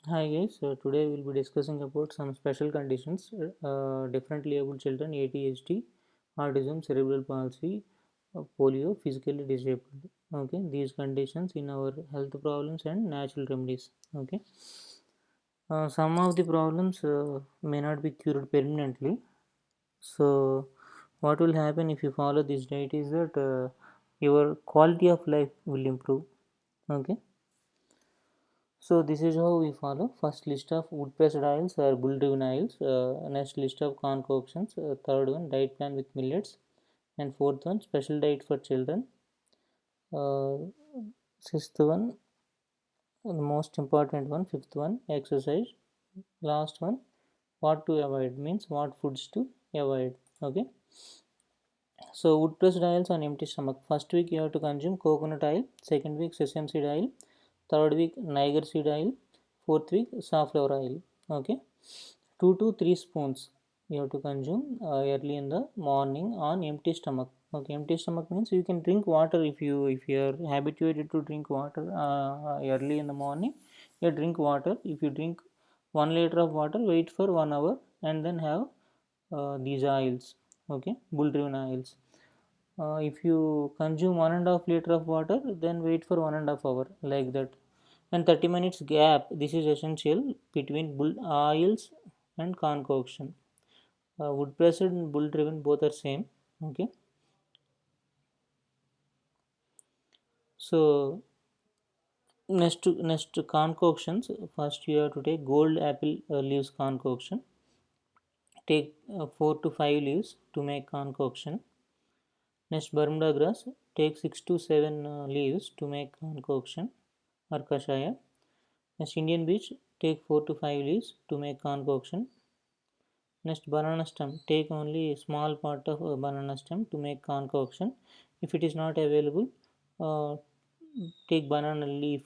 Hi guys, today we'll be discussing about some special conditions, differently able children, ADHD, autism, cerebral palsy, polio, physically disabled. Okay, these conditions in our health problems and natural remedies. Okay, some of the problems may not be cured permanently. So, what will happen if you follow this diet is that your quality of life will improve. Okay, so this is how we follow. First list of wood pressed oils or bull driven oils. Next list of concoctions. Third one diet plan with millets. And fourth one special diet for children. Uh, Sixth one, the most important one. Fifth one exercise. Last one, what to avoid means what foods to avoid. Okay. So wood pressed oils on empty stomach. First week you have to consume coconut oil. Second week sesame seed oil. Third week Niger seed oil. Fourth week safflower oil. Okay, 2 to 3 spoons you have to consume early in the morning on empty stomach. Okay, empty stomach means you can drink water if you are habituated to drink water early in the morning. You drink water. If you drink 1 liter of water, wait for 1 hour and then have these oils. Okay, bull driven oils. If you consume 1.5 liter of water, then wait for 1.5 hour like that, and 30 minutes gap. This is essential between bull oils and concoction. Wood pressed and bull driven both are same. Okay, so next concoctions. First you have to take gold apple leaves concoction. Take 4 to 5 leaves to make concoction. Next, Bermuda grass, take 6 to 7 leaves to make concoction or kashaya. Next, Indian beech, take 4 to 5 leaves to make concoction. Next, banana stem, take only a small part of a banana stem to make concoction. If it is not available, uh, take banana leaf.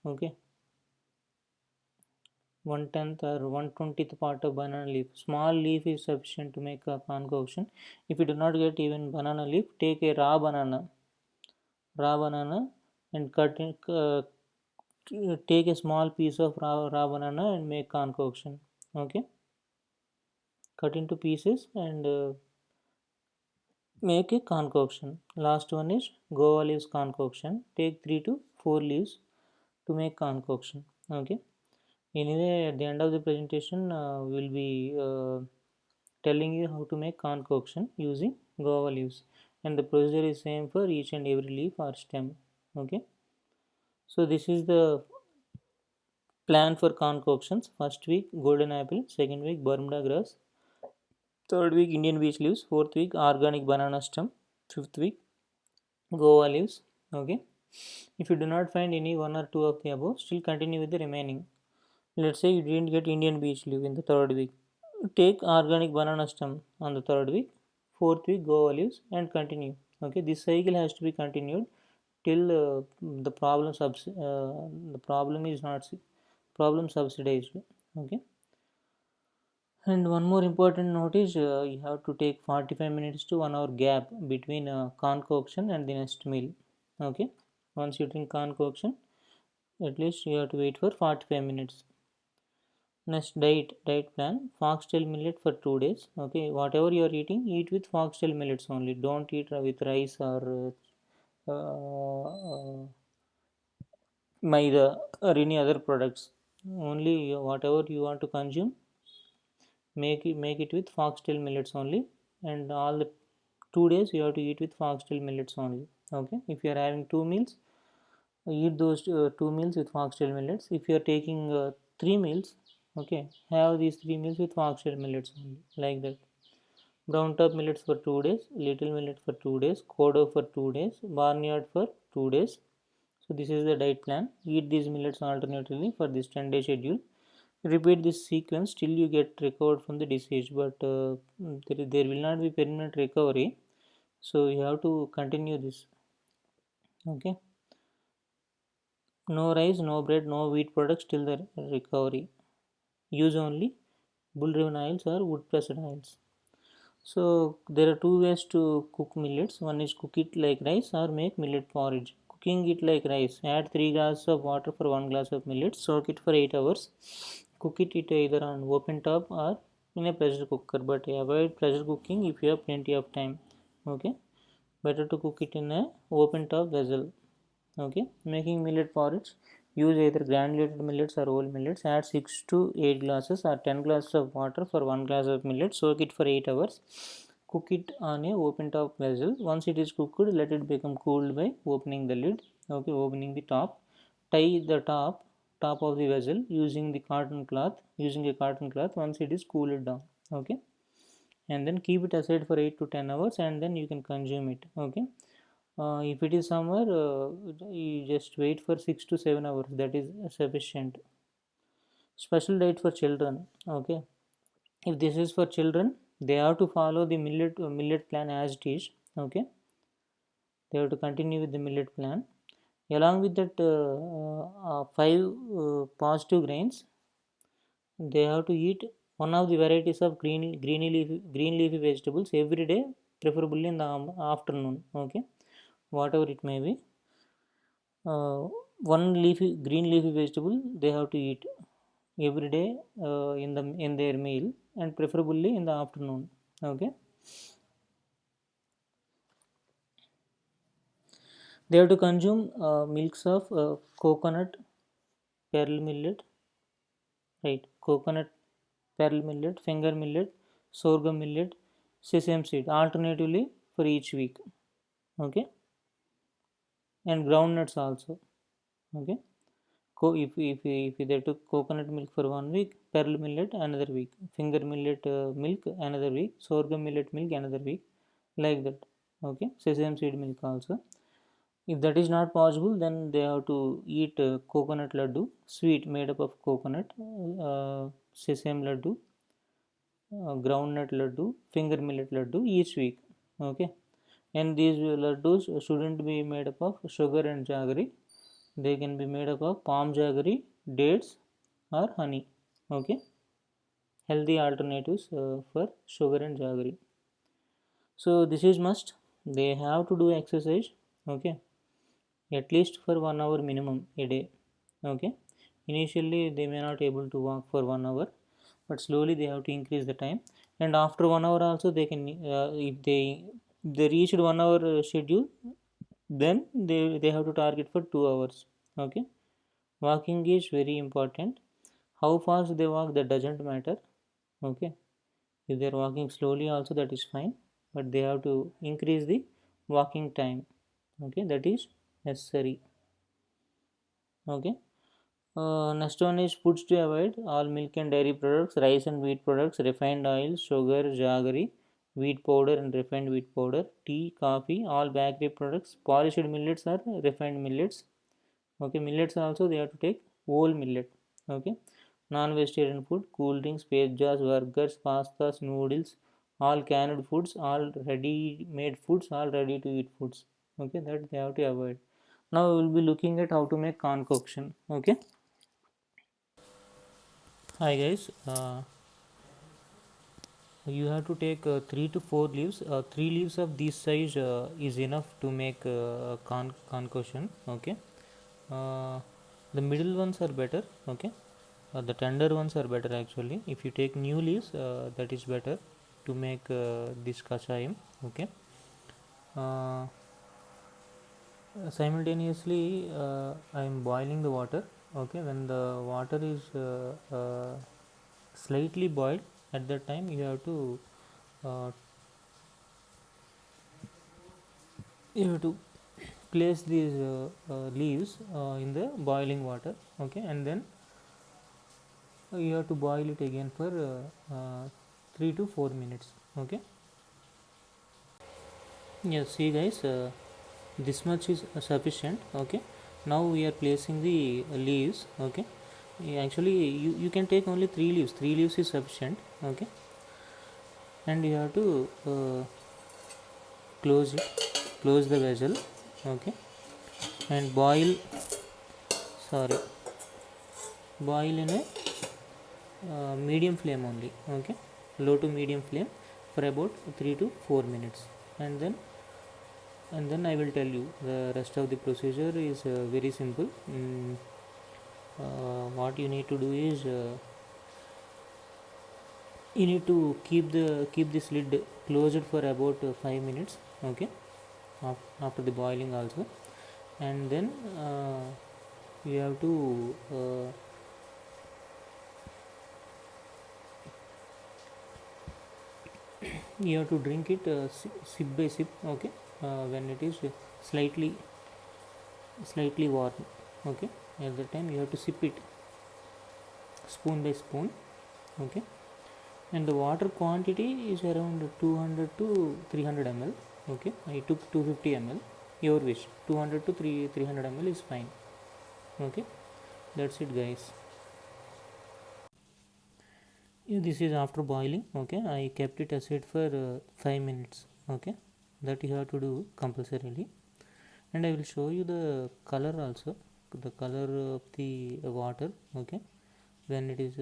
Okay, 1/10 or 1/20th part of banana leaf. Small leaf is sufficient to make a concoction. If you do not get even banana leaf, take a raw banana and take a small piece of raw banana and make concoction. Okay, cut into pieces and make a concoction. Last one is guava leaves concoction. Take 3 to 4 leaves to make concoction. Okay, anyway at the end of the presentation we'll be telling you how to make concoction using guava leaves, and the procedure is same for each and every leaf or stem. Okay, so this is the plan for concoctions. First week golden apple, second week Bermuda grass, third week Indian beech leaves, fourth week organic banana stem, fifth week guava leaves. Okay. If you do not find any one or two of the above, still continue with the remaining. Let's say you didn't get Indian beech leaf in the third week. Take organic banana stem on the third week, fourth week guava leaves, and continue. Okay, this cycle has to be continued till the problem is not problem subsidized. Okay, and one more important note is you have to take 45 minutes to 1 hour gap between concoction and the next meal. Okay, once you drink concoction, at least you have to wait for 45 minutes. Next, diet plan: foxtail millet for 2 days. Okay, whatever you are eating, eat with foxtail millets only. Don't eat with rice or maida or any other products. Only whatever you want to consume, make it with foxtail millets only, and all the 2 days you have to eat with foxtail millets only. Okay, if you are having two meals, eat those two meals with foxtail millets. If you are taking three meals, okay, have these three meals with foxtail millets only, like that. Brown top millets for 2 days, little millet for 2 days, kodo for 2 days, barnyard for 2 days. So this is the diet plan. Eat these millets alternatively for this 10-day schedule. Repeat this sequence till you get recovered from the disease, but there will not be permanent recovery. So you have to continue this. Okay. No rice, no bread, no wheat products till the recovery. Use only bull driven oils or wood pressed oils. So there are two ways to cook millets. One is cook it like rice or make millet porridge. cooking it like rice. Add 3 glasses of water for 1 glass of millet. Soak it for 8 hours. Cook it either on open top or in a pressure cooker, but avoid pressure cooking if you have plenty of time. Okay, better to cook it in a open top vessel. Okay, making millet porridge. Use either granulated millets or whole millets. Add 6 to 8 glasses or 10 glasses of water for 1 glass of millet. Soak it for 8 hours. Cook it on a open top vessel. Once it is cooked, let it become cooled by opening the lid. Okay, opening the top. Tie the top of the vessel using a cotton cloth once it is cooled down. Okay, and then keep it aside for 8 to 10 hours, and then you can consume it. Okay, if it is summer, you just wait for 6 to 7 hours, that is sufficient. Special diet for children. Okay, if this is for children, they have to follow the millet plan as it is. Okay, they have to continue with the millet plan. Along with that, 5 positive grains, they have to eat one of the varieties of green leafy vegetables every day, preferably in the afternoon. Okay, whatever it may be, one green leafy vegetable they have to eat every day, in their meal, and preferably in the afternoon. Okay, they have to consume milks of coconut, pearl millet, right? Coconut, pearl millet, finger millet, sorghum millet, sesame seed alternatively for each week. Okay, and groundnuts also. Okay, if they took coconut milk for 1 week, pearl millet another week, finger millet milk another week, sorghum millet milk another week, like that. Okay, sesame seed milk also. If that is not possible, then they have to eat coconut laddu, sweet made up of coconut, sesame laddu, groundnut laddu, finger millet laddu each week. Okay, and these laddus shouldn't be made up of sugar and jaggery. They can be made up of palm jaggery, dates, or honey. Okay, healthy alternatives for sugar and jaggery. So this is must. They have to do exercise. Okay, at least for 1 hour minimum a day. Okay, initially they may not able to walk for 1 hour, but slowly they have to increase the time, and after 1 hour also they can, if they reached 1 hour schedule, then they have to target for 2 hours. Okay, walking is very important. How fast they walk, that doesn't matter. Okay, if they are walking slowly also, that is fine, but they have to increase the walking time. Okay, that is necessary. Okay, next one is foods to avoid: all milk and dairy products, rice and wheat products, refined oil, sugar, jaggery, wheat powder and refined wheat powder, tea, coffee, all bakery products, polished millets or refined millets. Okay, millets also they have to take whole millet. Okay, non-vegetarian food, cool drinks, pizzas, burgers, pastas, noodles, all canned foods, all ready-made foods, all ready-to-eat foods. Okay, that they have to avoid. Now we will be looking at how to make concoction. Okay, hi guys. You have to take 3 to 4 leaves. 3 leaves of this size is enough to make concoction. Okay, uh, the middle ones are better. Okay, the tender ones are better actually. If you take new leaves, that is better to make this kashayam. Okay, uh, simultaneously I am boiling the water. Okay, when the water is slightly boiled, at that time uh, you have to place these leaves in the boiling water. Okay, and then you have to boil it again for 3 to 4 minutes. Okay, yes, see guys, this much is sufficient. Okay, now we are placing the leaves. Okay, actually you can take only 3 leaves. 3 leaves is sufficient. Okay, and you have to close the vessel. Okay, and sorry boil in a medium flame only. Okay, low to medium flame for about 3 to 4 minutes, and then and then I will tell you the rest of the procedure is very simple. What you need to do is you need to keep this lid closed for about 5 minutes, okay, after the boiling also. And then you have to you have to drink it sip by sip, okay, when it is slightly warm, okay. At the time you have to sip it spoon by spoon, okay. And the water quantity is around 200 to 300 ml, okay. I took 250 ml, your wish. 200 to 300 ml is fine, okay. That's it, guys. This is after boiling, okay. I kept it aside for 5 minutes, okay. That you have to do compulsorily. And I will show you the color also, the color of the water, okay, when it is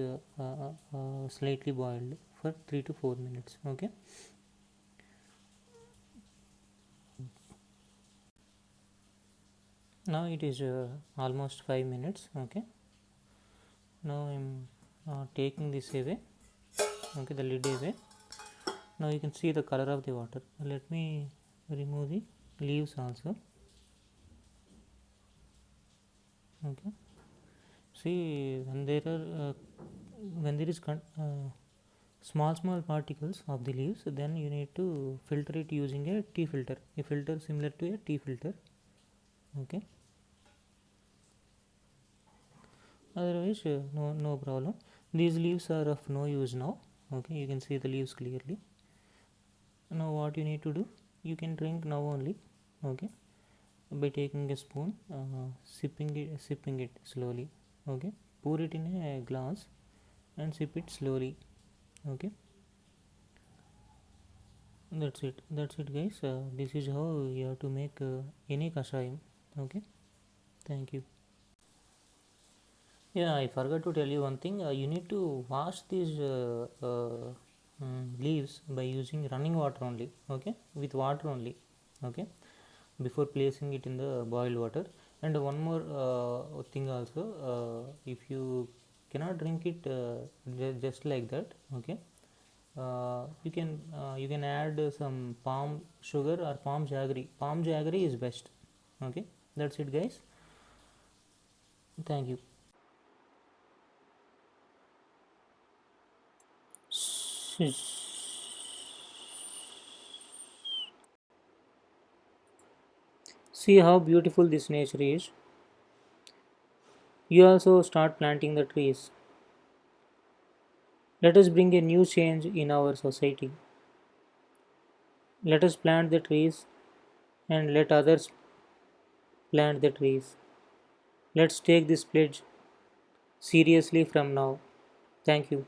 slightly boiled for 3 to 4 minutes, okay. Now it is almost 5 minutes, okay. Now I'm taking this away, okay, the lid away. Now you can see the color of the water. Let me remove the leaves also, okay. See, when there is small particles of the leaves, then you need to filter it using a tea filter, a filter similar to a tea filter, okay. Otherwise no problem. These leaves are of no use now, okay. You can see the leaves clearly. Now what you need to do, you can drink now only, okay, by taking a spoon, sipping it slowly, okay. Pour it in a glass and sip it slowly, okay. That's it guys. This is how you have to make any kashayam, okay. Thank you. Yeah, I forgot to tell you one thing. You need to wash these leaves by using running water only, okay, with water only, okay, before placing it in the boiled water. And one more thing also, if you cannot drink it just like that, okay, you can add some palm sugar or palm jaggery. Palm jaggery is best, okay. That's it guys. Thank you. See how beautiful this nature is. You also start planting the trees. Let us bring a new change in our society. Let us plant the trees and let others plant the trees. Let's take this pledge seriously from now. Thank you.